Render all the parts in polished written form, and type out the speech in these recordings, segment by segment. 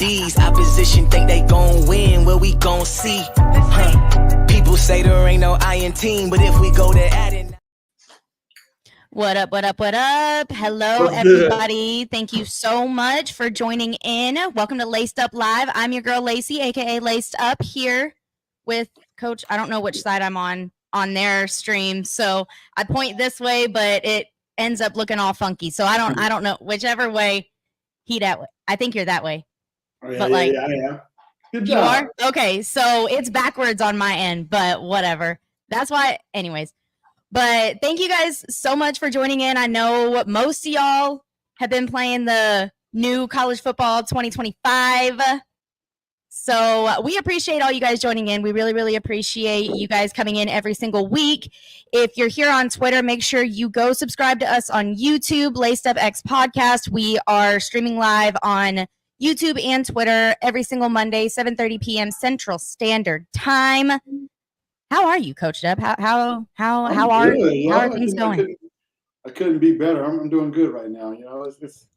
D's. Opposition think they gon' win, well, we gon' see. People say there ain't no I in team, but if we go there at it. What up, what up, what up? Hello, everybody. Thank you so much for joining in. Welcome to LacedUp Live. I'm your girl, Laci, a.k.a. LacedUp, here with Coach. I don't know which side I'm on their stream, so I point this way, but it ends up looking all funky. So I don't know. Whichever way, he that way. I think you're that way. Oh, yeah, but like, I am. Good you job. are? Okay, so it's backwards on my end, but whatever. That's why, anyways. But thank you guys so much for joining in. I know most of y'all have been playing the new college football 2025. So we appreciate all you guys joining in. We really, really appreciate you guys coming in every single week. If you're here on Twitter, make sure you go subscribe to us on YouTube, LacedUp X Podcast. We are streaming live on YouTube and Twitter every single Monday, 7:30 p.m. Central Standard Time. How are you, Coach Dub? How are things going? I couldn't be better. I'm doing good right now. You know, it's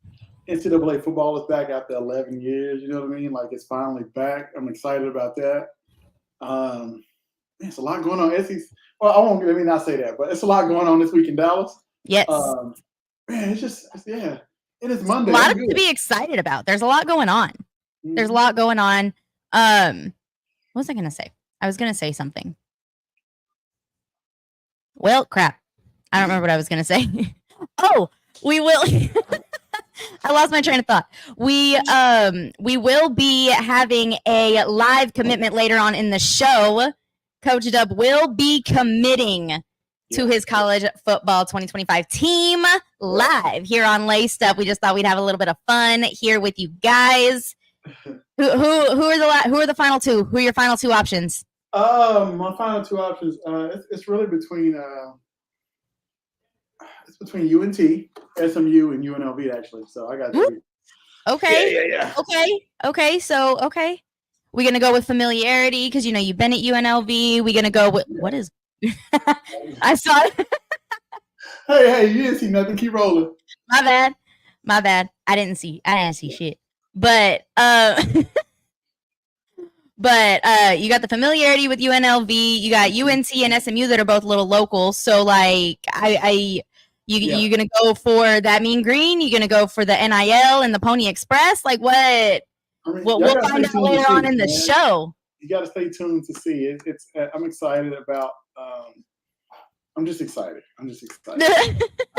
NCAA football is back after 11 years. You know what I mean? Like, it's finally back. I'm excited about that. It's a lot going on. Let me not say that, but it's a lot going on this week in Dallas. Yes. Man, it is Monday. A lot to be excited about. There's a lot going on. Mm-hmm. There's a lot going on. What was I going to say? I was going to say something. Well, crap. I don't remember what I was going to say. Oh, we will. I lost my train of thought. We will be having a live commitment later on in the show. Coach Dub will be committing to his college football 2025 team live here on LacedUp. We just thought we'd have a little bit of fun here with you guys. Who are the final two? Who are your final two options? My final two options. It's really between UNT, SMU, and UNLV actually. So I got three. Okay. Yeah. Okay. So we're gonna go with familiarity because you've been at UNLV. We're gonna go with what is? I saw it. Hey, you didn't see nothing. Keep rolling. My bad. I didn't see shit. But you got the familiarity with UNLV. You got UNC and SMU that are both little local. So like you're gonna go for that mean green. You're gonna go for the NIL and the Pony Express. Like what? We'll find out later on in the show. You got to stay tuned to see. I'm excited about. I'm just excited. I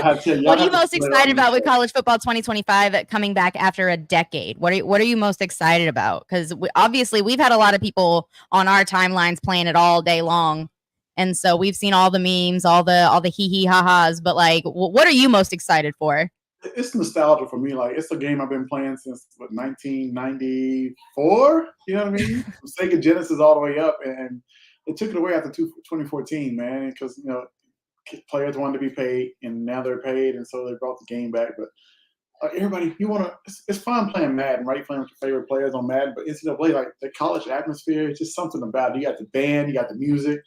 have to tell you, what are you most excited about with college football 2025 coming back after a decade? What are you most excited about? Because obviously we've had a lot of people on our timelines playing it all day long, and so we've seen all the memes, all the hee ha-has. But like, what are you most excited for? It's nostalgia for me. Like, it's a game I've been playing since 1994. You know what I mean? From Sega Genesis all the way up, and it took it away after 2014, man, because players wanted to be paid, and now they're paid, and so they brought the game back. But everybody, it's fun playing Madden, right? Playing with your favorite players on Madden, but NCAA, like the college atmosphere, it's just something about it. You got the band, you got the music,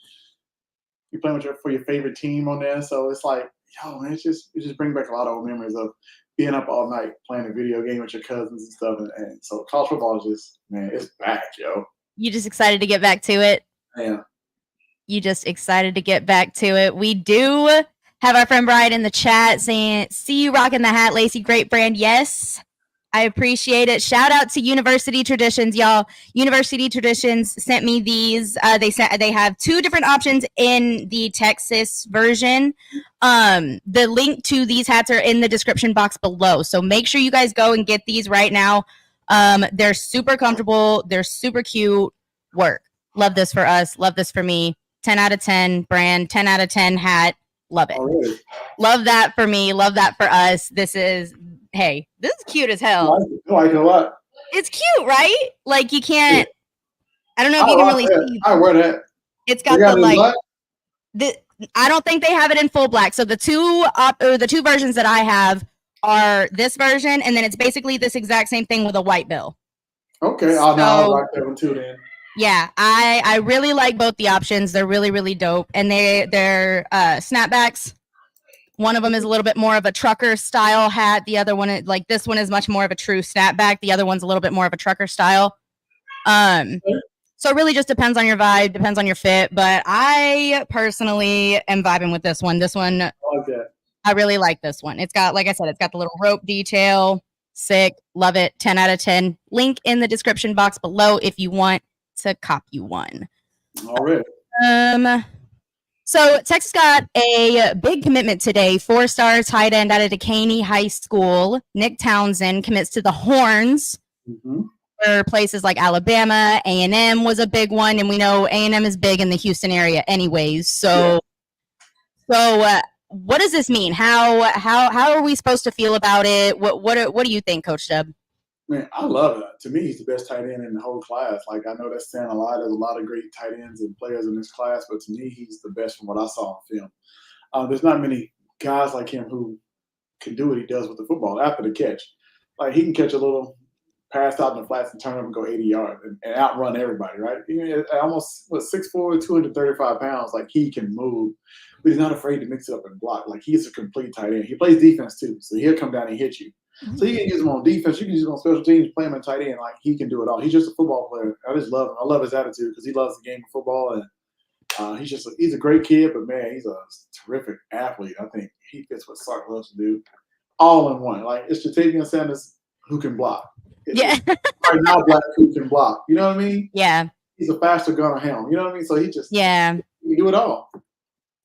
you're playing for your favorite team on there, so it's like, yo, man, it just brings back a lot of old memories of being up all night playing a video game with your cousins and stuff. And so college football is just, man, it's back, yo. You just excited to get back to it? Yeah. You just excited to get back to it. We do have our friend Brian in the chat saying, see you rocking the hat, Laci. Great brand. Yes, I appreciate it. Shout out to University Traditions, y'all. University Traditions sent me these. They have two different options in the Texas version. The link to these hats are in the description box below. So make sure you guys go and get these right now. They're super comfortable. They're super cute. Work. Love this for us. Love this for me. 10 out of 10 brand, 10 out of 10 hat. Love it. Really? Love that for me. Love that for us. This is cute as hell. I like it a lot. It's cute, right? Like you can't, I don't know if you can really see. I wear that. It's got I don't think they have it in full black. So the two versions that I have are this version, and then it's basically this exact same thing with a white bill. Okay. I like that one too then. Yeah, I really like both the options. They're really, really dope. And they're snapbacks. One of them is a little bit more of a trucker style hat. The other one, like this one, is much more of a true snapback. The other one's a little bit more of a trucker style. So it really just depends on your vibe, depends on your fit. But I personally am vibing with this one. This one, I really like this one. It's got, like I said, it's got the little rope detail. Sick. Love it. 10 out of 10. Link in the description box below if you want to cop you one. All right. So Texas got a big commitment today. 4-star tight end out of Dekaney High School. Nick Townsend commits to the Horns. For places like Alabama. A&M was a big one, and we know A&M is big in the Houston area anyways. So what does this mean? How are we supposed to feel about it? What do you think, Coach Dub? Man, I love it. To me, he's the best tight end in the whole class. Like, I know that's saying a lot. There's a lot of great tight ends and players in this class, but to me, he's the best from what I saw on film. There's not many guys like him who can do what he does with the football after the catch. Like, he can catch a little pass out in the flats and turn up and go 80 yards and outrun everybody, right? Almost 6'4", 235 pounds. Like, he can move, but he's not afraid to mix it up and block. Like, he's a complete tight end. He plays defense too, so he'll come down and hit you. So you can use him on defense. You can use him on special teams, play him in tight end. Like, he can do it all. He's just a football player. I just love him. I love his attitude because he loves the game of football, and he's a great kid. But man, he's a terrific athlete. I think he fits what Sark loves to do, all in one. Like, it's Jatavian Sanders who can block. Yeah, right now, Black who can block. You know what I mean? Yeah. He's a faster gunner helm. You know what I mean? So he do it all.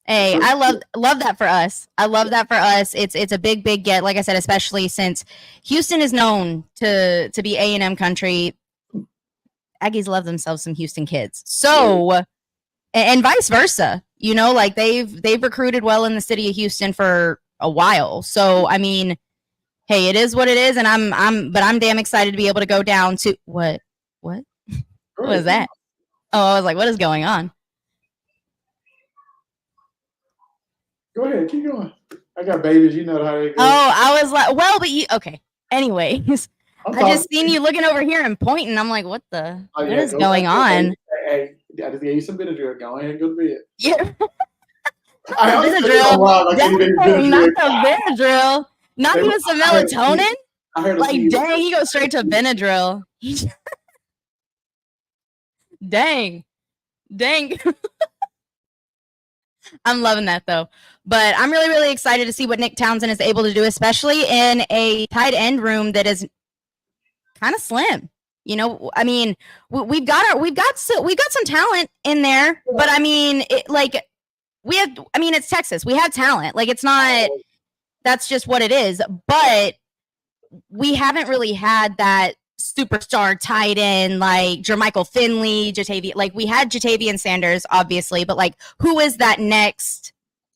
Hey, I love that for us. I love that for us. It's a big get, like I said, especially since Houston is known to be A&M country. Aggies love themselves some Houston kids. So, and vice versa. You know, like they've recruited well in the city of Houston for a while. So, I mean, hey, it is what it is, and I'm damn excited to be able to go down to what was that? Oh, I was like, what is going on? Go ahead, keep going. I got babies, you know how they go. Oh, I was like, well, but you okay. Anyways, I just seen you looking over here and pointing. I'm like, what is going on? Hey, I just gave you some Benadryl. Go ahead and go to bed. Yeah. Benadryl. Not the Benadryl. Not even some melatonin? Like, dang, he goes straight to Benadryl. Dang. I'm loving that, though. But I'm really, really excited to see what Nick Townsend is able to do, especially in a tight end room that is kind of slim. You know, I mean, we've got some talent in there, but I mean, it's Texas. We have talent. Like, it's not. That's just what it is. But we haven't really had that superstar tight end like Jermichael Finley, Jatavian. Like, we had Jatavian Sanders, obviously, but like, who is that next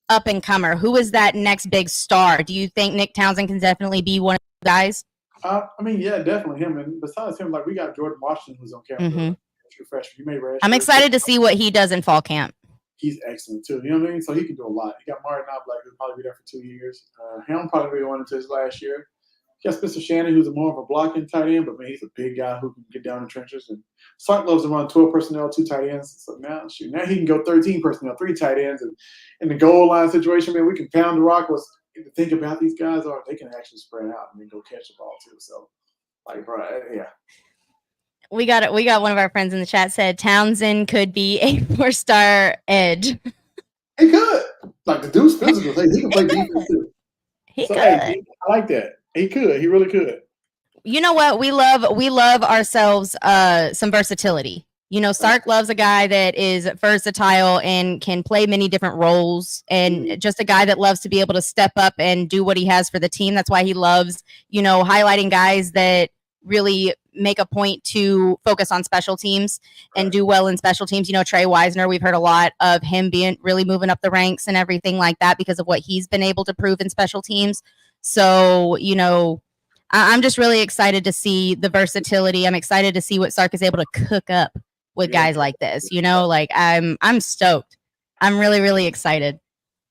up and comer? Who is that next big star? Do you think Nick Townsend can definitely be one of the guys? I mean, yeah, definitely him. And besides him, like, we got Jordan Washington who's on campus. True freshman. I'm excited to see what he does in fall camp. He's excellent too. You know what I mean? So he can do a lot. He got Martin Knobloch, who'll probably be there for 2 years. Helm probably went into his last year. He got Spencer Shannon, who's more of a blocking tight end, but man, he's a big guy who can get down in the trenches. And Sark loves to run 12 personnel, 2 tight ends. So now he can go 13 personnel, 3 tight ends. And in the goal line situation, man, we can pound the rock. What's the thing about these guys are they can actually spread out and then go catch the ball too. So, like, bro, yeah. We got it. We got one of our friends in the chat said Townsend could be a 4-star edge. He could. Like, the dude's physical. He can play defense too. He could. Hey, I like that. He could. He really could. You know what? We love ourselves some versatility. You know, Sark loves a guy that is versatile and can play many different roles, and just a guy that loves to be able to step up and do what he has for the team. That's why he loves, you know, highlighting guys that really make a point to focus on special teams and do well in special teams. You know, Trey Wisner, we've heard a lot of him being really moving up the ranks and everything like that because of what he's been able to prove in special teams. So, you know, I'm just really excited to see the versatility. I'm excited to see what Sark is able to cook up with guys like this. You know, like I'm stoked. I'm really, really excited.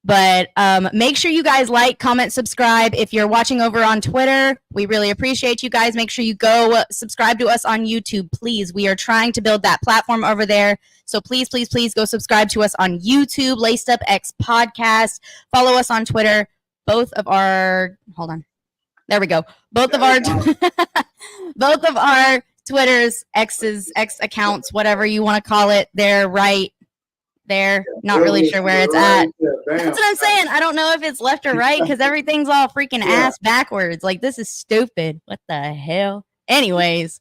But make sure you guys like, comment, subscribe. If you're watching over on Twitter, we really appreciate you guys. Make sure you go subscribe to us on YouTube, please. We are trying to build that platform over there. So please, please go subscribe to us on YouTube, LacedUp X Podcast. Follow us on Twitter. both of our hold on. There we go. Both of our Twitters, X accounts, whatever you want to call it, they're right there. Not really sure where it's at. That's what I'm saying. I don't know if it's left or right because everything's all freaking ass backwards. Like, this is stupid. What the hell? Anyways.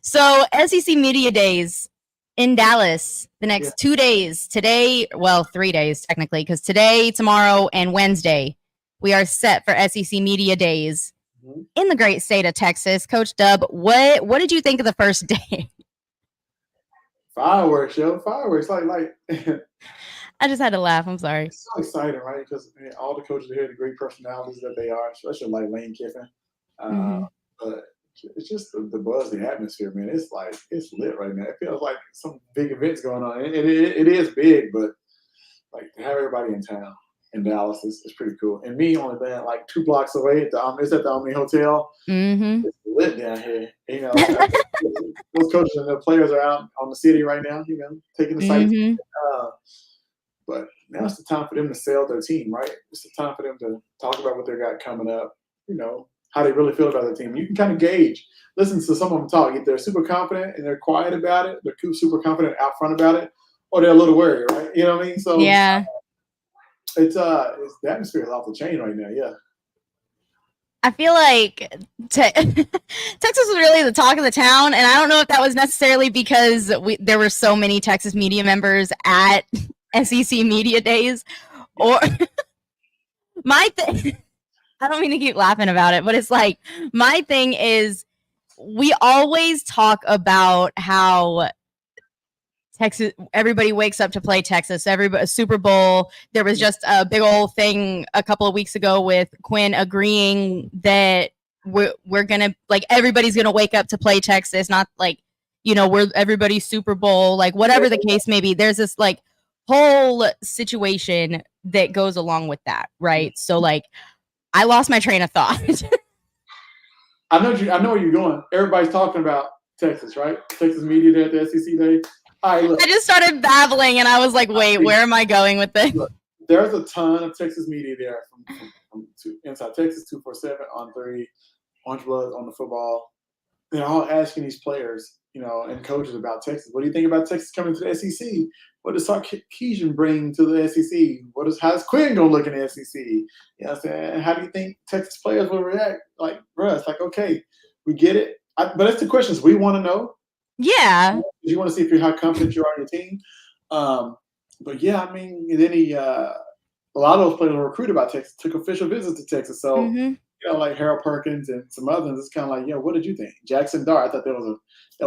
So SEC Media Days in Dallas the next 2 days. Today, well, 3 days technically, because today, tomorrow, and Wednesday, we are set for SEC Media Days in the great state of Texas. Coach Dub, what did you think of the first day? Fireworks, yo. Fireworks. Like I just had to laugh. I'm sorry. It's so exciting, right? Because all the coaches are here, the great personalities that they are, especially like Lane Kiffin. But it's just the buzz, the atmosphere, man. It's lit right now. It feels like some big events going on. It is big, but like to have everybody in town in Dallas is pretty cool. And me only being like 2 blocks away it's at the Omni Hotel. It's lit down here. You know, those coaches and the players are out on the city right now, you know, taking the sights. But now it's the time for them to sell their team, right? It's the time for them to talk about what they got coming up, you know, how they really feel about their team. You can kind of gauge, listen to some of them talk. If they're super confident and they're quiet about it, they're super confident out front about it, or they're a little worried, right? You know what I mean? So yeah, it's the atmosphere is off the chain right now. Yeah. I feel like Texas was really the talk of the town, and I don't know if that was necessarily because there were so many Texas media members at SEC Media Days, or my thing. I don't mean to keep laughing about it, but it's like my thing is we always talk about how Texas, everybody wakes up to play Texas. Everybody, Super Bowl. There was just a big old thing a couple of weeks ago with Quinn agreeing that we're gonna like everybody's gonna wake up to play Texas. Not like, you know, we're everybody's Super Bowl, like whatever the case may be. There's this like whole situation that goes along with that, right? So like, I lost my train of thought. I know where you're going. Everybody's talking about Texas, right? Texas Media Day at the SEC Day. All right, look. I just started babbling, and I was like, wait, where am I going with this? Look, there's a ton of Texas media there from Inside Texas, 247, On 3, Orange Blood, On the Football. They're all asking these players, you know, and coaches about Texas. What do you think about Texas coming to the SEC? What does Sarkisian bring to the SEC? How's Quinn going to look in the SEC? You know what I'm saying? How do you think Texas players will react? Like, bruh, it's like, okay, we get it. But that's the questions we want to know. Yeah. You want to see how confident you are in your team. But yeah, I mean, and then a lot of those players were recruited by Texas, took official visits to Texas. So, you know, like Harold Perkins and some others, it's kind of like, what did you think? Jackson Dart, I thought that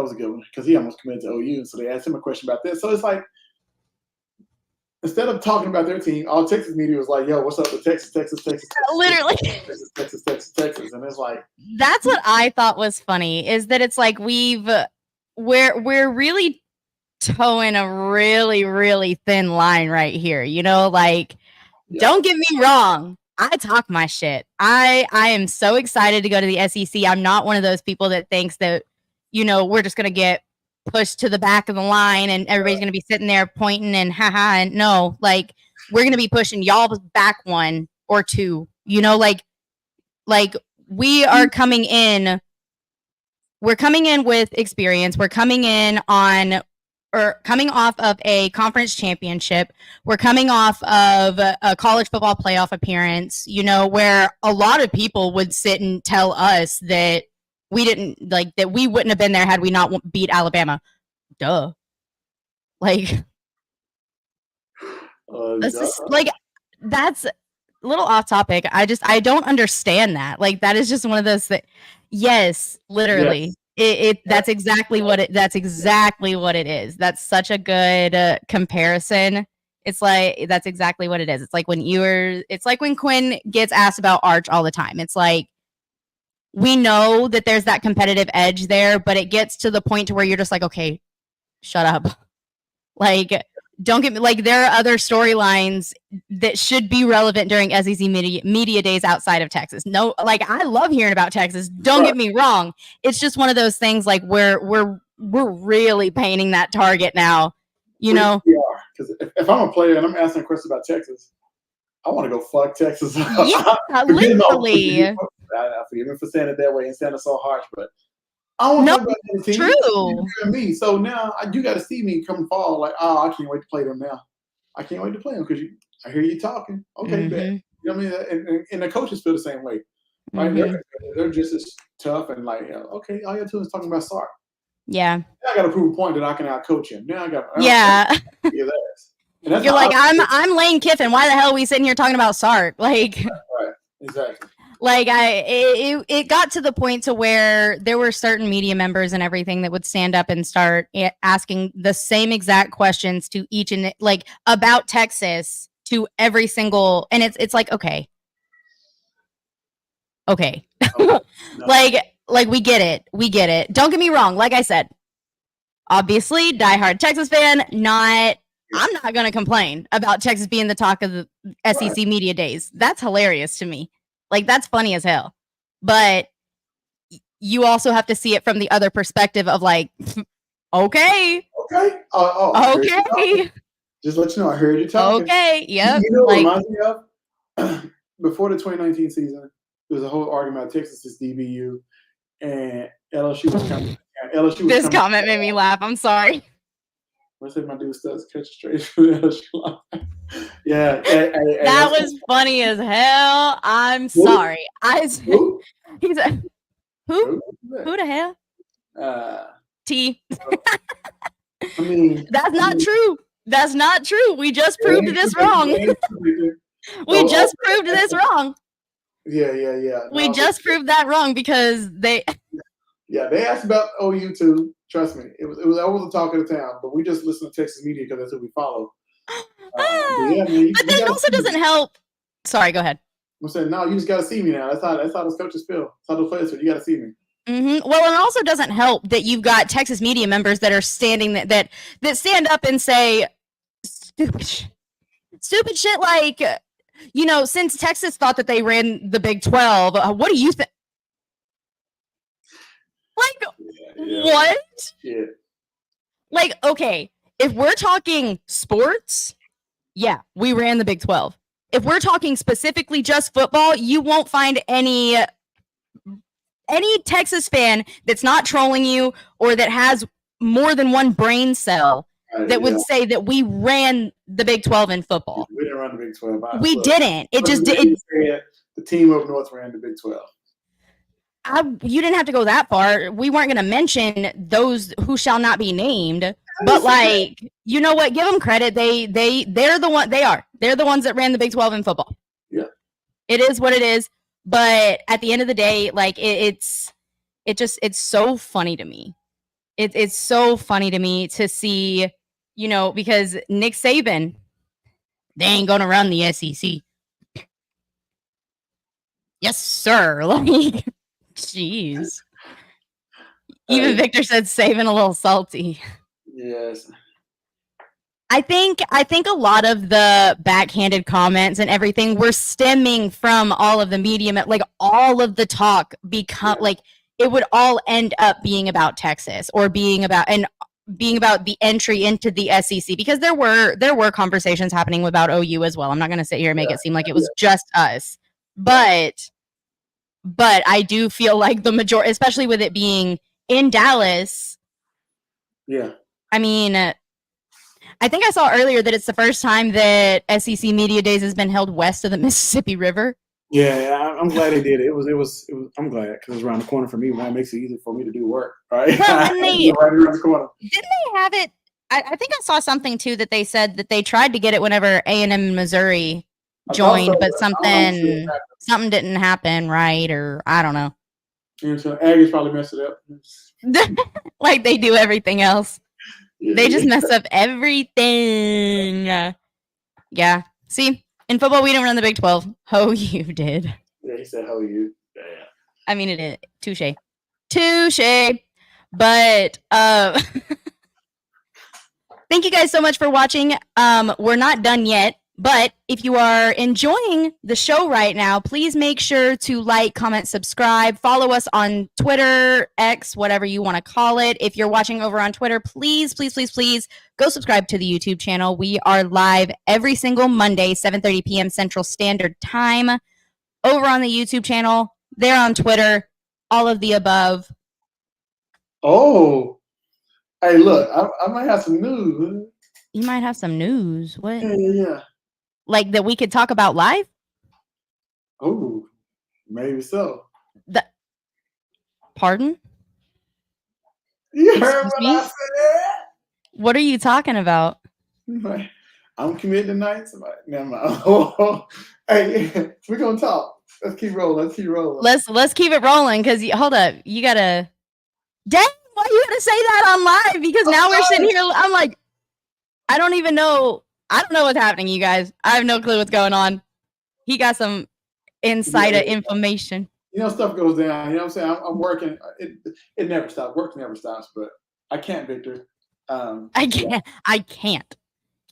was a good one because he almost committed to OU. So they asked him a question about this. So it's like, instead of talking about their team, all Texas media was like, what's up with Texas? Literally. Texas. And it's like. That's what I thought was funny, is that it's like we're really towing a really, really thin line right here. You know, like, don't get me wrong. I talk my shit. I am so excited to go to the SEC. I'm not one of those people that thinks that, you know, we're just going to get pushed to the back of the line and everybody's going to be sitting there pointing and haha. And no, like, we're going to be pushing y'all back 1 or 2, you know, like we are coming in. We're coming in with experience. We're coming off of a conference championship. We're coming off of a college football playoff appearance, you know, where a lot of people would sit and tell us that we wouldn't have been there had we not beat Alabama. Duh. Like, that's a little off topic. I don't understand that. Like, that is just one of those that, yes, literally. Yes. That's exactly what it is. That's such a good comparison. It's like, that's exactly what it is. It's like when Quinn gets asked about Arch all the time. It's like, we know that there's that competitive edge there, but it gets to the point to where you're just like, okay, shut up. Like, don't get me, like, there are other storylines that should be relevant during SEC media days outside of Texas. No, like, I love hearing about Texas. Don't get me wrong. It's just one of those things, like, we're really painting that target now, you know? Because if I'm a player and I'm asking a question about Texas, I want to go fuck Texas up. Yeah, literally. Forgive me for saying it that way and sounding so harsh, but I don't want to talk about the team. True. Me. So now you got to see me come fall. Like, I can't wait to play them now. I can't wait to play them because I hear you talking. Okay, bet. You know what I mean? And the coaches feel the same way. Right? They're just as tough and like, okay, all you have to do is talking about Sark. Yeah. Now I got to prove a point that I can out-coach him. Now I got You're like, I'm Lane Kiffin. Why the hell are we sitting here talking about Sark? Like, right. Exactly. Like it got to the point to where there were certain media members and everything that would stand up and start asking the same exact questions to each and like about Texas to every single, and it's like, okay. No. like we get it. Don't get me wrong. Like I said, obviously diehard Texas fan, I'm not going to complain about Texas being the talk of the SEC media days. That's hilarious to me. Like, that's funny as hell. But you also have to see it from the other perspective of like, okay. Okay. Just let you know, I heard you talking. Okay, yep. You know what reminds me of? Before the 2019 season, there was a whole argument about Texas is DBU, and LSU was coming. This comment made me laugh. I'm sorry. I said my dude starts catch straight from the LSU line. Yeah. That was funny as hell. I'm sorry. Who? He said, who the hell? T. I mean, that's not true. That's not true. We just proved this wrong. We just proved this wrong. Yeah. We just proved that wrong because they. Yeah, they asked about OU too. Trust me, it was the talk of the town. But we just listen to Texas media because that's who we follow. But that also doesn't help. Sorry, go ahead. I'm saying no. You just got to see me now. That's how those coaches feel. That's how the players feel. You got to see me. Well, it also doesn't help that you've got Texas media members that are standing that stand up and say stupid shit like, since Texas thought that they ran the Big 12, what do you think? Like, what? Yeah. Like, okay, if we're talking sports, yeah, we ran the Big 12. If we're talking specifically just football, you won't find any Texas fan that's not trolling you or that has more than one brain cell that would say that we ran the Big 12 in football. We didn't run the Big 12. We didn't. It just did. The team up north ran the Big 12. You didn't have to go that far. We weren't going to mention those who shall not be named, but like, you know what? Give them credit. They're the one. They're the ones that ran the Big 12 in football. Yeah, it is what it is. But at the end of the day, like it's so funny to me. It's so funny to me to see, because Nick Saban, they ain't going to run the SEC. Yes, sir. Like. Jeez. Even Victor said Saban a little salty. Yes. I think a lot of the backhanded comments and everything were stemming from all of the media, like all of the talk like it would all end up being about Texas or being about the entry into the SEC, because there were conversations happening about OU as well. I'm not going to sit here and make it seem like it was just us, but I do feel like the majority, especially with it being in Dallas. Yeah. I mean, I think I saw earlier that it's the first time that SEC Media Days has been held west of the Mississippi River. Yeah, I'm glad they did it. It was. I'm glad because it was around the corner for me. It makes it easy for me to do work. Right. Well, right around the corner. Didn't they have it? I think I saw something too that they said that they tried to get it whenever A&M and Missouri joined, but something didn't happen, right? Or I don't know. And so Aggies probably messed it up. Like they do everything else. Yeah, they just mess up everything. Yeah. See, in football, we didn't run the Big 12. Ho, you did. Yeah, he said ho, you. Yeah. I mean, it is. Touche. But thank you guys so much for watching. We're not done yet. But if you are enjoying the show right now, please make sure to like, comment, subscribe, follow us on Twitter, X, whatever you want to call it. If you're watching over on Twitter, please go subscribe to the YouTube channel. We are live every single Monday, 7:30 p.m. Central Standard Time, over on the YouTube channel. They're on Twitter, all of the above. Oh, hey, look, I might have some news. You might have some news. What? Yeah. Like that we could talk about live? Oh, maybe so. Pardon? You heard what I said? What are you talking about? I'm committed tonight. Never mind. Hey, we're gonna talk. Let's keep rolling. Let's keep it rolling because hold up, you gotta. Dang, why you gotta say that on live? Because now we're sitting here. I'm like, I don't even know. I don't know what's happening, you guys. I have no clue what's going on. He got some insider information. You know, stuff goes down. You know what I'm saying? I'm working. It never stops. Work never stops. But I can't, Victor. I can't. Yeah. I can't.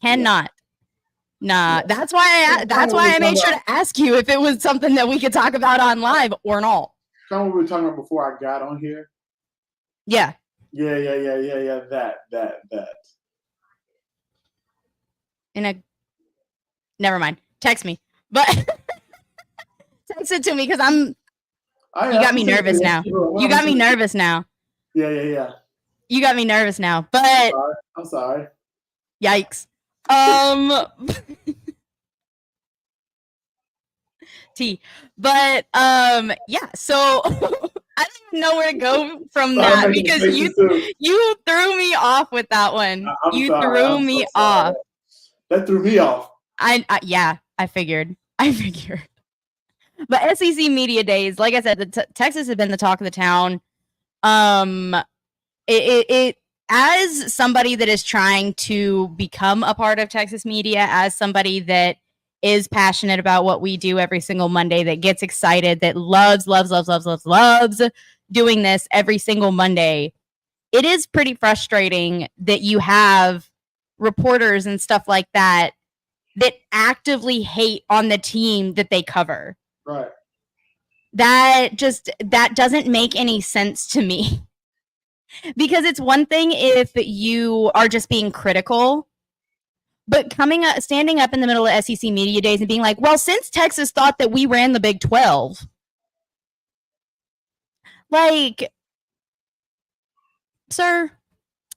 Cannot. Yeah. Nah. Yeah. That's why I made sure to ask you if it was something that we could talk about on live or not. Kind of what we were talking about before I got on here. Yeah. Yeah. That. Never mind. Text me, but text it to me because you got me nervous now. You got me nervous now. Yeah. You got me nervous now, but I'm sorry. Yikes. T. But yeah. So I don't even know where to go from that because you threw me off with that one. You threw me off. That threw me off. Yeah, I figured. But SEC Media Days, like I said, Texas has been the talk of the town. It as somebody that is trying to become a part of Texas media, as somebody that is passionate about what we do every single Monday, that gets excited, that loves doing this every single Monday, it is pretty frustrating that you have reporters and stuff like that actively hate on the team that they cover. Right. That doesn't make any sense to me. Because it's one thing if you are just being critical, but standing up in the middle of SEC Media Days and being like, well, since Texas thought that we ran the Big 12, like, sir,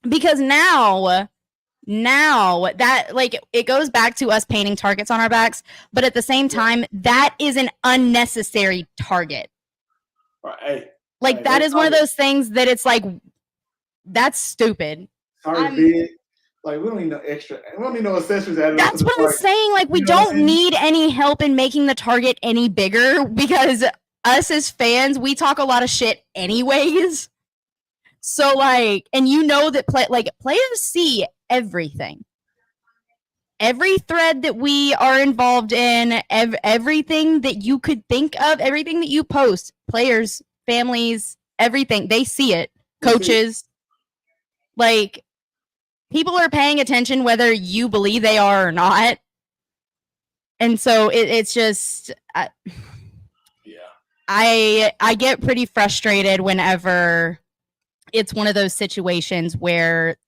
because now that, like, it goes back to us painting targets on our backs, but at the same time, that is an unnecessary target. Right. Like, that is one of those things that it's like, that's stupid. Sorry, like, we don't need no extra. We don't need no accessories added. That's what I'm saying. Like, we don't need any help in making the target any bigger because us as fans, we talk a lot of shit anyways. So, like, and you know that players see everything. Every thread that we are involved in, everything that you could think of, everything that you post, players, families, everything, they see it. Coaches. Like, people are paying attention whether you believe they are or not. And so it's just, I get pretty frustrated whenever it's one of those situations where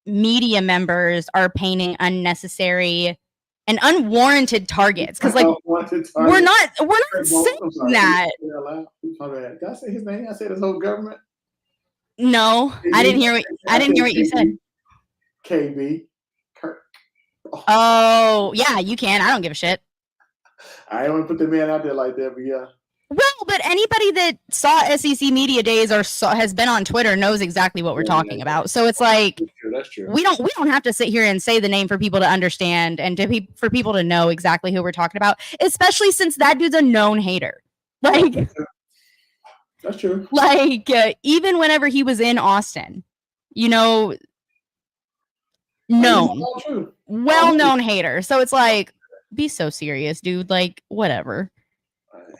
media members are painting unnecessary and unwarranted targets. Because, like, we're not saying that. Did I say his name? I said his whole government. No, I didn't hear what you said. KB. Kirk. Oh, yeah, you can. I don't give a shit. I don't want to put the man out there like that, but yeah. Well, but anybody that saw SEC Media Days or has been on Twitter knows exactly what we're talking about. So it's like, that's true. We don't have to sit here and say the name for people to understand and for people to know exactly who we're talking about, especially since that dude's a known hater. Like, that's true. Like, even whenever he was in Austin, you know, well-known hater. So it's like, be so serious, dude. Like, whatever.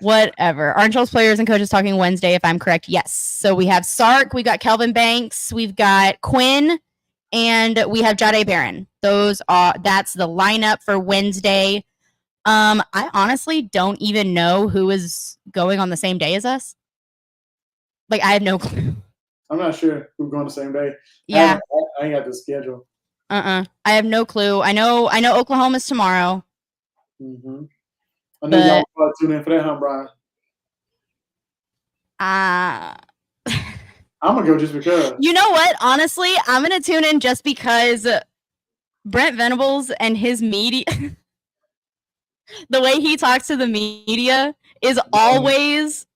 Aren't y'all's players and coaches talking Wednesday, if I'm correct? Yes. So we have Sark, we've got Kelvin Banks, we've got Quinn, and we have Jade Barron. That's the lineup for Wednesday. I honestly don't even know who is going on the same day as us. Like, I have no clue. I'm not sure who's going the same day. Yeah. I ain't got the schedule. I have no clue. I know Oklahoma's tomorrow. Mm-hmm. I know y'all probably tune in for that, huh, Brian? I'm gonna go just because. You know what? Honestly, I'm gonna tune in just because Brent Venables and his media, the way he talks to the media is always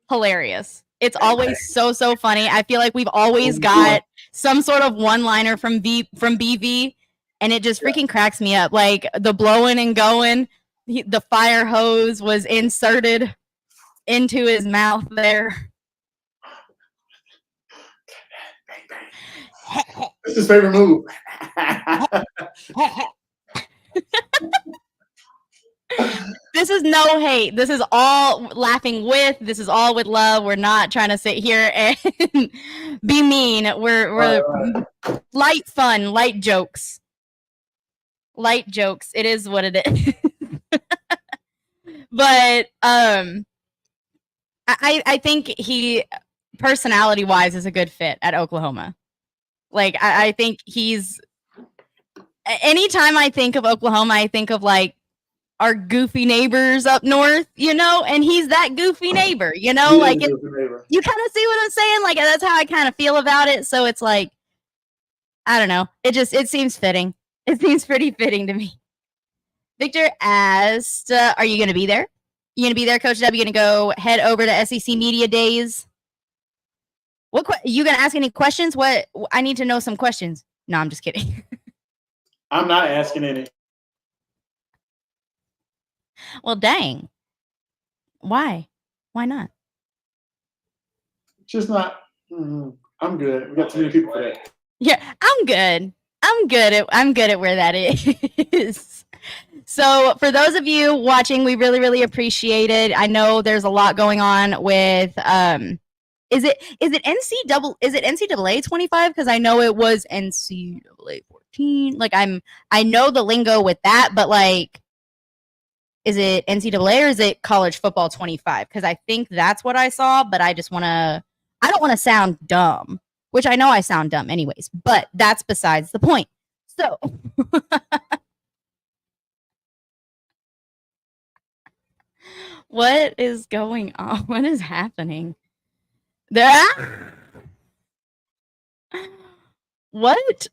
hilarious. It's always so funny. I feel like we've always got some sort of one-liner from BV, and it just freaking cracks me up. Like the blowing and going, the fire hose was inserted into his mouth there. It's his favorite move. This is no hate. This is all laughing with. This is all with love. We're not trying to sit here and be mean. We're right. Light fun, light jokes. Light jokes. It is what it is. But I think he, personality-wise, is a good fit at Oklahoma. Like, I think he's... Anytime I think of Oklahoma, I think of, like, our goofy neighbors up north, you know? And he's that goofy neighbor, you know? Like, you kind of see what I'm saying? Like, that's how I kind of feel about it. So it's like, I don't know. It seems fitting. It seems pretty fitting to me. Victor asked, are you going to be there? You going to be there, Coach W? You going to go head over to SEC Media Days? You going to ask any questions? What? I need to know some questions. No, I'm just kidding. I'm not asking any. Well, dang. Why? Why not? Just not. I'm good. We got too many people for that. Yeah, I'm good. I'm good at where that is. So for those of you watching, we really, really appreciate it. I know there's a lot going on with is it NCAA 25? Because I know it was NCAA 14. Like I know the lingo with that, but like, is it NCAA or is it college football 25? Because I think that's what I saw, but I don't want to sound dumb, which I know I sound dumb anyways, but that's besides the point. So what is going on? What is happening? What?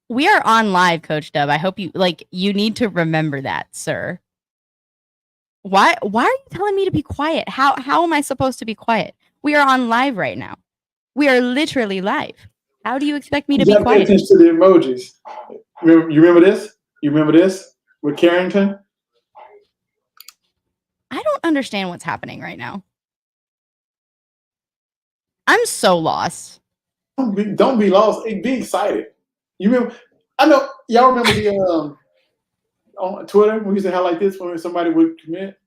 We are on live, Coach Dub. I hope you need to remember that, sir. Why are you telling me to be quiet? How am I supposed to be quiet? We are on live right now. We are literally live. How do you expect me to be quiet? Pay attention to the emojis. You remember this? You remember this with Carrington? I don't understand what's happening right now. I'm so lost. Don't be lost. Be excited. You remember? I know y'all remember the on Twitter we used to have like this when somebody would commit.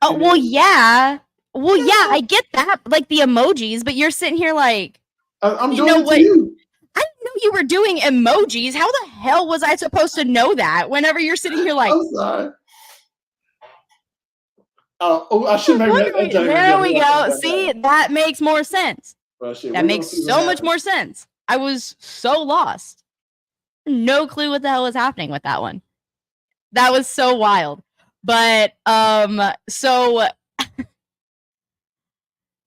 Oh well, yeah. Well, yeah, I get that, like the emojis, but you're sitting here like I'm doing it to you. I didn't know you were doing emojis. How the hell was I supposed to know that? Whenever you're sitting here like, I'm sorry. I should maybe. There we go. See, that makes more sense. Well, that makes so much more sense. I was so lost. No clue what the hell was happening with that one. That was so wild. But so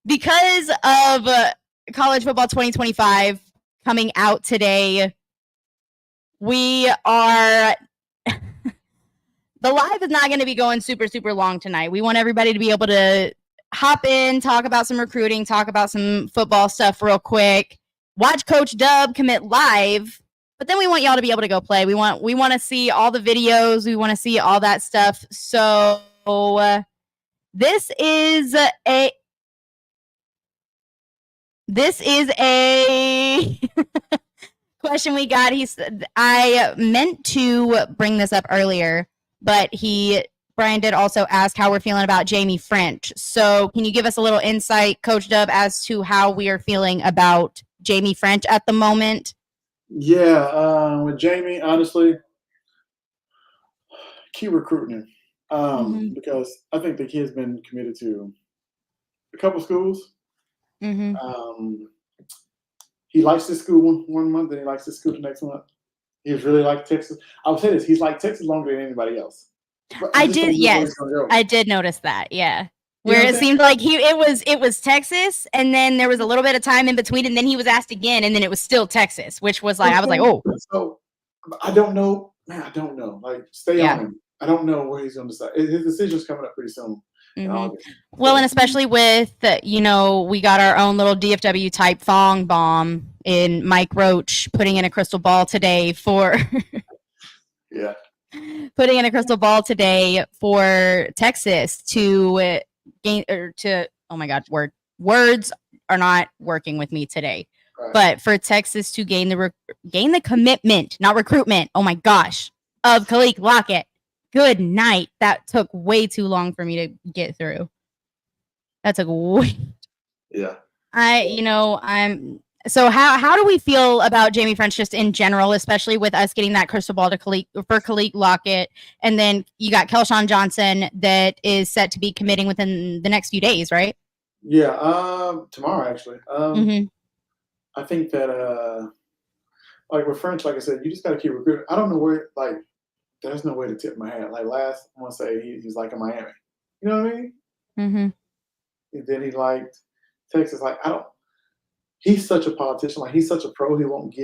because of college football 2025 coming out today, we are the live is not going to be going super, super long tonight. We want everybody to be able to hop in, talk about some recruiting, talk about some football stuff real quick, watch Coach Dub commit live, but then we want y'all to be able to go play. We want to see all the videos. We want to see all that stuff. So this is a question we got. I meant to bring this up earlier, but he Brian did also ask how we're feeling about Jamie French. So can you give us a little insight, Coach Dub, as to how we are feeling about Jamie French at the moment? Yeah, with Jamie, honestly, keep recruiting him because I think the kid's been committed to a couple schools. He likes this school one month, then he likes this school the next month. He's really like Texas. I would say this: he's like Texas longer than anybody else. I did, yes, I did notice that. Yeah, where it seemed like it was Texas, and then there was a little bit of time in between, and then he was asked again, and then it was still Texas, which was like I was like, oh. So I don't know, man. I don't know. Like, stay on him. I don't know where he's going to decide. His decision's coming up pretty soon. Well, and especially with we got our own little DFW type thong bomb in Mike Roach putting in a crystal ball today for putting in a crystal ball today for Texas to gain or to oh my god, words are not working with me today. Right. But for Texas to gain the commitment, not recruitment. Oh my gosh, of Khalid Lockett. Good night. That took way too long for me to get through. That took way. Yeah. So how do we feel about Jamie French just in general, especially with us getting that crystal ball to Khalid Lockett, and then you got Kelshawn Johnson that is set to be committing within the next few days, right? Yeah. Tomorrow actually. I think that like with French, like I said, you just got to keep recruiting. I don't know where there's no way to tip my hat. Like last, I want to say he's like in Miami. You know what I mean? And then he liked Texas. Like he's such a politician. Like he's such a pro. He won't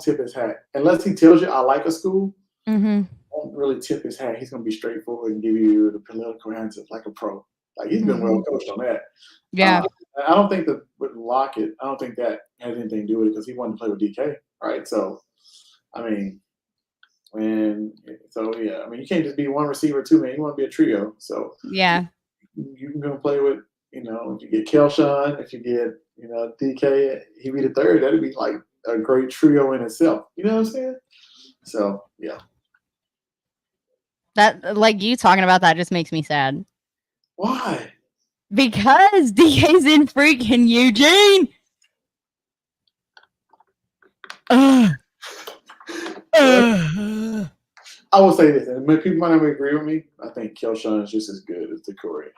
tip his hat unless he tells you I like a school. Won't really tip his hat. He's gonna be straightforward and give you the political answer like a pro. Like he's been well coached on that. Yeah. I don't think that with Lockett, I don't think that has anything to do with it because he wanted to play with DK, right? So, I mean. You can't just be one receiver, two man. You want to be a trio. So yeah, you can go play with, if you get Kelshawn, if you get, DK, he'd be the third. That'd be like a great trio in itself. You know what I'm saying? So yeah. That like you talking about that just makes me sad. Why? Because DK's in freaking Eugene. I will say this, and people might not agree with me. I think Kelshawn is just as good as Dekaney.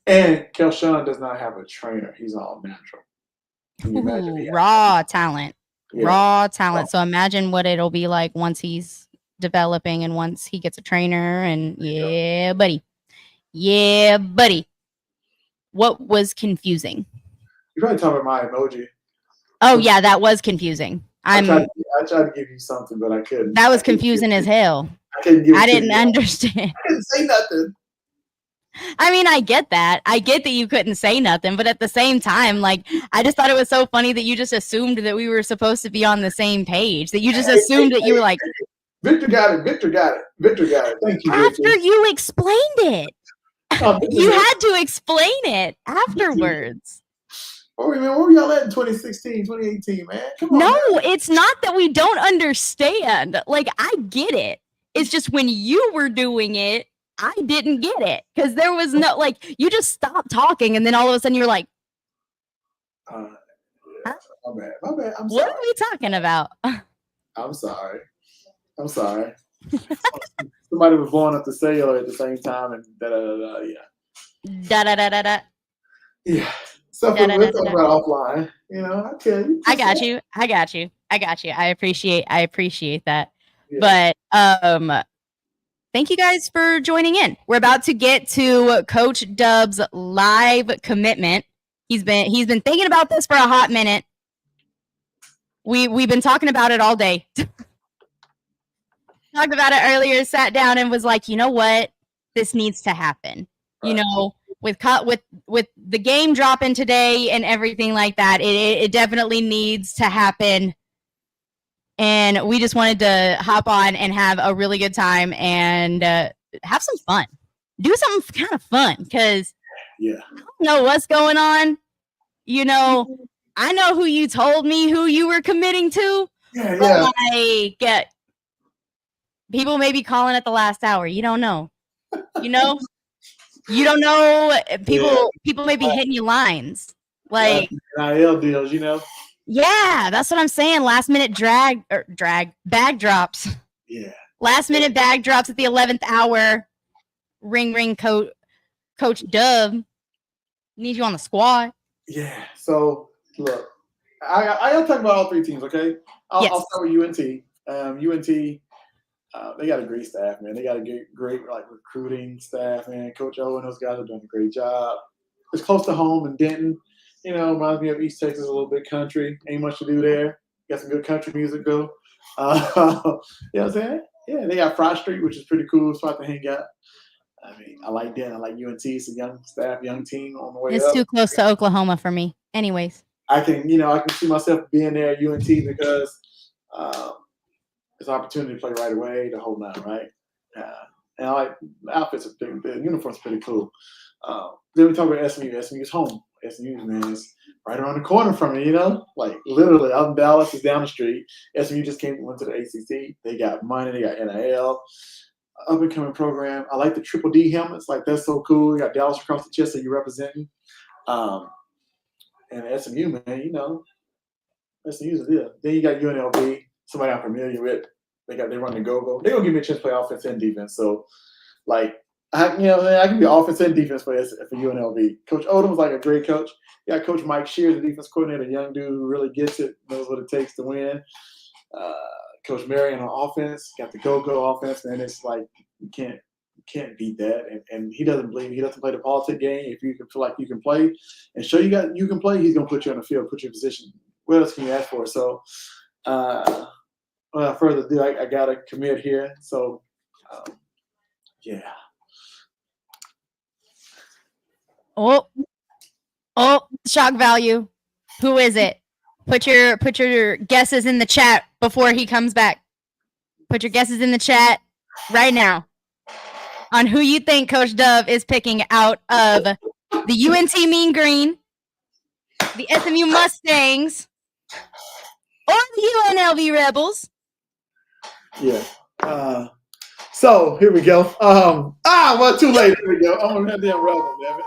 And Kelshawn does not have a trainer; he's all natural. Can you imagine? Raw talent, raw talent. So imagine what it'll be like once he's developing and once he gets a trainer. And yeah, buddy. What was confusing? You're probably talking about my emoji. Oh yeah, that was confusing. I tried to give you something, but I couldn't. That was confusing as hell. I didn't understand. I didn't say nothing. I mean, I get that. I get that you couldn't say nothing, but at the same time, like, I just thought it was so funny that you just assumed that we were supposed to be on the same page. That you just assumed that you were like, Victor got it. Thank you. After you explained it. You had to explain it afterwards. Where were y'all at in 2016, 2018, man? Come on. No, it's not that we don't understand. Like, I get it. It's just when you were doing it, I didn't get it. Because there was no, like, you just stopped talking, and then all of a sudden you're like, huh? My bad. I'm sorry. What are we talking about? I'm sorry. Somebody was blowing up the cellular at the same time, and Da-da-da-da-da. Yeah. Stuff we'll talk about offline. I tell you. I got you. I appreciate that. Yeah. But thank you guys for joining in. We're about to get to Coach Dub's live commitment. He's been thinking about this for a hot minute. We've been talking about it all day. Talked about it earlier, sat down and was like, you know what? This needs to happen. Right. With the game dropping today and everything like that, it definitely needs to happen. And we just wanted to hop on and have a really good time and have some fun. Do something kind of fun because I don't know what's going on. I know who you told me who you were committing to. But people may be calling at the last hour. You don't know. You know, you don't know. People may be Yeah. hitting you lines. Like NIL deals, you know. yeah, that's what I'm saying. Last minute bag drops. Yeah. Last minute bag drops at the 11th hour. Ring, Coach Dub. Need you on the squad. Yeah. So look, I gotta talk about all three teams. Okay. I'll Yes. start with UNT. UNT. They got a great staff, man. They got a great like recruiting staff, man. Coach O and those guys are doing a great job. It's close to home in Denton. You know, reminds me of East Texas, a little bit country. Ain't much to do there. Got some good country music though. You know what I'm saying? Yeah, they got Fry Street, which is pretty cool spot to hang out. I mean, I like Denton. I like UNT. It's a young staff, young team on the way It's up. too close to Oklahoma for me. Anyways. I can see myself being there at UNT because it's an opportunity to play right away, the whole nine, right? And I like the outfits are big, the uniforms are pretty cool. Then we talk about SMU. SMU's home. SMU, man, is right around the corner from me, you know? Like literally out in Dallas is down the street. SMU just went to the ACC. They got money, they got NIL, up and coming program. I like the Triple D helmets, like that's so cool. You got Dallas across the chest that you're representing. And SMU, man, you know, SMU's a deal. Then you got UNLV, somebody I'm familiar with. They run the go-go. They're gonna give me a chance to play offense and defense. So, like, I can be offense and defense for UNLV. Coach Odom's like a great coach. You got Coach Mike Shears, the defense coordinator, a young dude who really gets it, knows what it takes to win. Coach Marion on offense, got the go-go offense, man. It's like you can't beat that. And he doesn't play the politic game. If you can feel like you can play and show you can play, he's gonna put you on the field, put you in position. What else can you ask for? So without further ado, I gotta commit here. So yeah. Oh, shock value. Who is it? Put your guesses in the chat before he comes back. Put your guesses in the chat right now on who you think Coach Dove is picking out of the UNT Mean Green, the SMU Mustangs, or the UNLV Rebels. Yeah. So here we go. Well, too late. Here we go. I'm gonna have damn Rebel, damn it.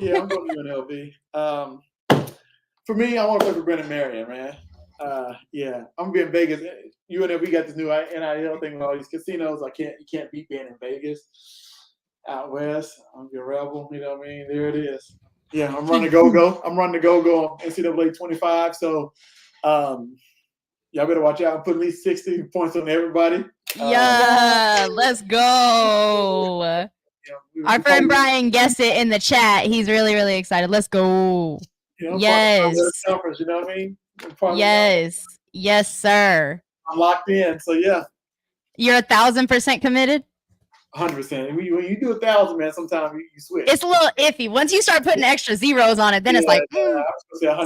Yeah, I'm going to UNLV. For me, I want to play for Brendan Marion, man. Yeah, I'm gonna be in Vegas. UNLV got this new NIL thing with all these casinos. You can't beat being in Vegas. Out west, I'm gonna be a Rebel. You know what I mean? There it is. Yeah, I'm running go-go. I'm running the go-go on NCAA 25. So, y'all better watch out. I'm putting at least 60 points on everybody. Yeah, let's go. Our friend Brian guessed it in the chat. He's really, really excited. Let's go. Yes. Conference, you know what I mean? Yes. Yes, sir. I'm locked in. So, yeah. You're 1,000% committed? 100%. When you do 1,000, man, sometimes you switch. It's a little iffy. Once you start putting extra zeros on it, then it's like side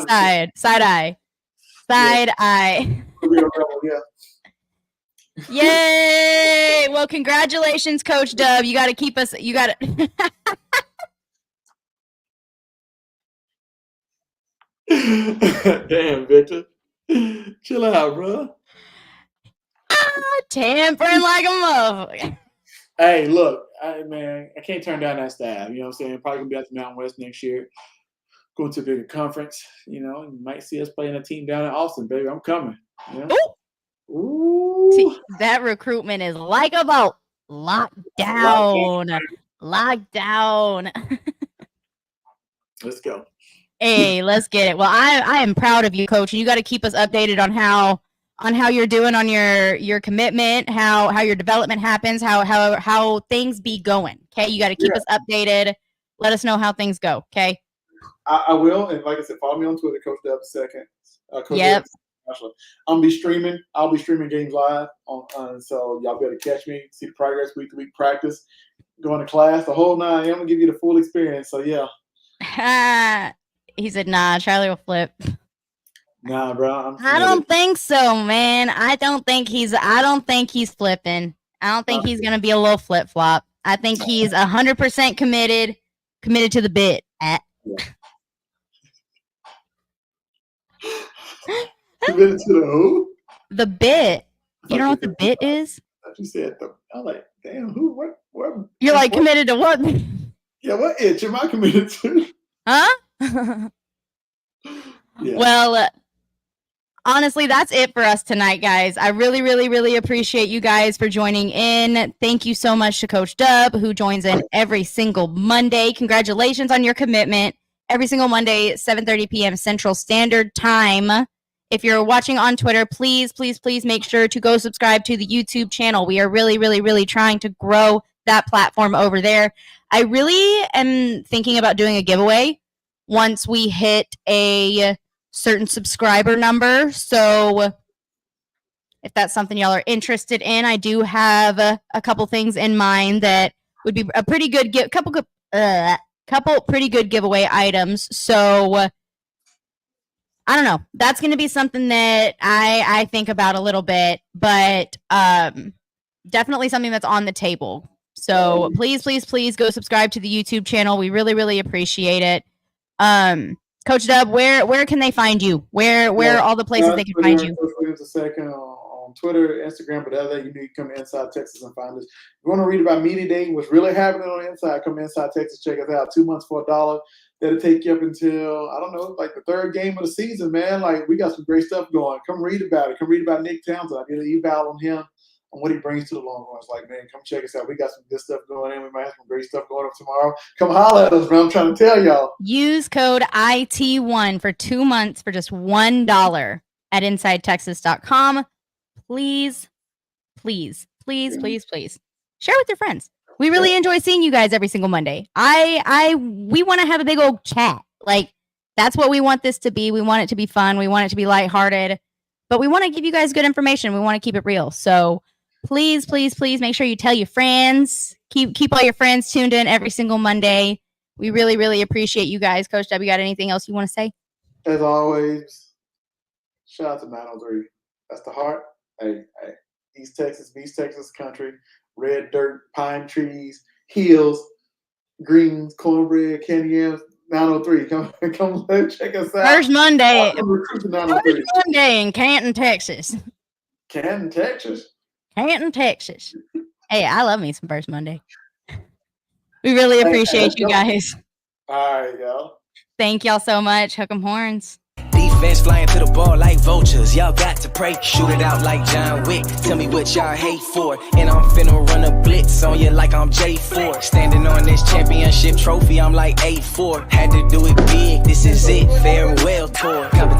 eye. Side eye. Yeah. Yay! Well, congratulations, Coach Dub. You got to keep us. You got to. Damn, Victor. Chill out, bro. Tampering like a motherfucker. Hey, look, I can't turn down that staff. You know what I'm saying? Probably gonna be at the Mountain West next year. Going to a bigger conference. You know, you might see us playing a team down in Austin, baby. I'm coming. You know? Ooh. See, that recruitment is like a boat. Locked down. Let's go. Hey, let's get it. Well, I am proud of you, Coach. And you got to keep us updated on how you're doing on your commitment, how your development happens, how things be going. Okay, you got to keep us updated. Let us know how things go. Okay. I will, and like I said, follow me on Twitter, Coach Dub Second. Yep. I'll be streaming games live on, so y'all be able to catch me, see the progress week to week practice, going to class, the whole nine. I'm gonna give you the full experience. So yeah. He said, "Nah, Charlie will flip." Nah, bro. I don't think so, man. I don't think he's flipping. I don't think he's gonna be a little flip flop. I think he's 100% committed to the bit. Committed to the who? The bit. You don't know what the bit is? You said I was like, damn, who? You're like committed to what? Yeah, what itch am I committed to? Huh? Yeah. Well, honestly, that's it for us tonight, guys. I really, really, really appreciate you guys for joining in. Thank you so much to Coach Dub, who joins in every single Monday. Congratulations on your commitment. Every single Monday, 7:30 p.m. Central Standard Time. If you're watching on Twitter, please, please, please make sure to go subscribe to the YouTube channel. We are really, really, really trying to grow that platform over there. I really am thinking about doing a giveaway once we hit a certain subscriber number. So if that's something y'all are interested in, I do have a couple things in mind that would be a pretty good couple pretty good giveaway items. So I don't know. That's going to be something that I think about a little bit, but definitely something that's on the table. So please, please, please go subscribe to the YouTube channel. We really, really appreciate it. Coach Dub, where can they find you? Where are all the places they can find you? Just a second on Twitter, Instagram, but other you need to come to Inside Texas and find us. If you want to read about Media Day, what's really happening on the inside, come to Inside Texas, check us out. 2 months for $1. That'll take you up until, I don't know, like the third game of the season, man. Like, we got some great stuff going. Come read about it. Come read about Nick Townsend. I did an eval on him, on what he brings to the Longhorns. Like, man, come check us out. We got some good stuff going in. We might have some great stuff going up tomorrow. Come holler at us, man. I'm trying to tell y'all. Use code IT1 for 2 months for just $1 at InsideTexas.com. Please, please, please, please, please share with your friends. We really enjoy seeing you guys every single Monday. We want to have a big old chat. Like, that's what we want this to be. We want it to be fun. We want it to be lighthearted, but we want to give you guys good information. We want to keep it real. So please, please, please make sure you tell your friends. Keep all your friends tuned in every single Monday. We really, really appreciate you guys. Coach W, got anything else you want to say? As always, shout out to 903. That's the heart. Hey, East Texas country. Red dirt, pine trees, hills, greens, cornbread, candy yams. 903. Come check us out. First Monday. First Monday in Canton, Texas. Canton, Texas. Hey, I love me some First Monday. We really appreciate you guys. All right, y'all. Thank y'all so much. Hook 'em horns. Defense flying to the ball like vultures. Y'all got to pray. Shoot it out like John Wick. Tell me what y'all hate for. And I'm finna run a blitz on you like I'm J4. Standing on this championship trophy, I'm like 8-4. Had to do it big. This is it. Farewell tour. Competition